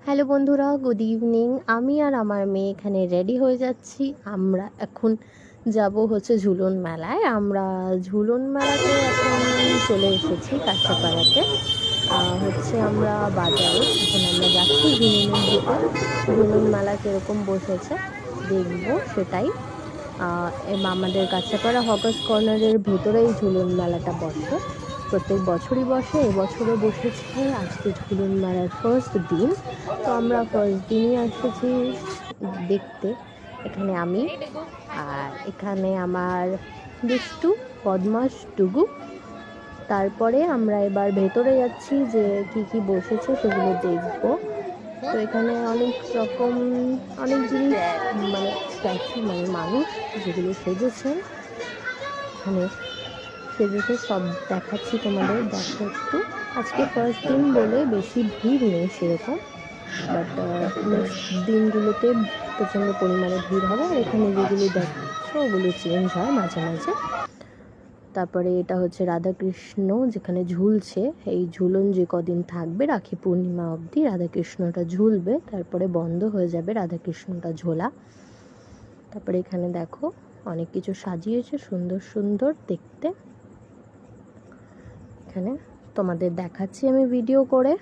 Hello বন্ধুরা, good evening. আমি আর আমার মেয়ে এখানে রেডি হয়ে যাচ্ছি। আমরা এখন যাব হচ্ছে ঝুলন মেলায়। আমরা ঝুলন মেলাতে এখন চলে এসেছি কাঁচরাপাড়াতে। হচ্ছে আমরা বাজারে এখন আমরা যাচ্ছি ঝুলনের দিকে। ঝুলন মেলা কীরকম বসেছে দেখবো সেটাই। আমাদের কাঁচরাপাড়া হকার্স কর্নারের ভেতরেই ঝুলন মেলাটা বসে, প্রত্যেক বছরই বসে। এবছরও বসেছে। আজকে ঝুলন মেলার ফার্স্ট দিন, তো আমরা ফার্স্ট দিনই এসেছি দেখতে। এখানে আমি আর এখানে আমার দুষ্টু বদমাস ডুগু। তারপরে আমরা এবার ভেতরে যাচ্ছি যে কি কি বসেছে সেগুলো দেখব। তো এখানে অনেক জিনিস, মানে স্ট্যাচু, মানে মানুষ যেগুলো সেজেছেন এখানে সেজেছে, সব দেখাচ্ছি তোমাদের। দেখো একটু, আজকে ফার্স্ট দিন বলে বেশি ভিড় নেই সেরকম, বাট নেক্সট দিনগুলোতে প্রচণ্ড পরিমাণে ভিড় হবে। আর এখানে যেগুলো দেখছো ওগুলো চেঞ্জ হয় মাঝে মাঝে। তারপরে এটা হচ্ছে রাধাকৃষ্ণ যেখানে ঝুলছে। এই ঝুলন যে কদিন থাকবে, রাখি পূর্ণিমা অবধি রাধাকৃষ্ণটা ঝুলবে, তারপরে বন্ধ হয়ে যাবে রাধাকৃষ্ণটা ঝোলা। তারপরে এখানে দেখো অনেক কিছু সাজিয়েছে, সুন্দর সুন্দর দেখতে। এখানে তোমাদের দেখাচ্ছি আমি ভিডিও করে।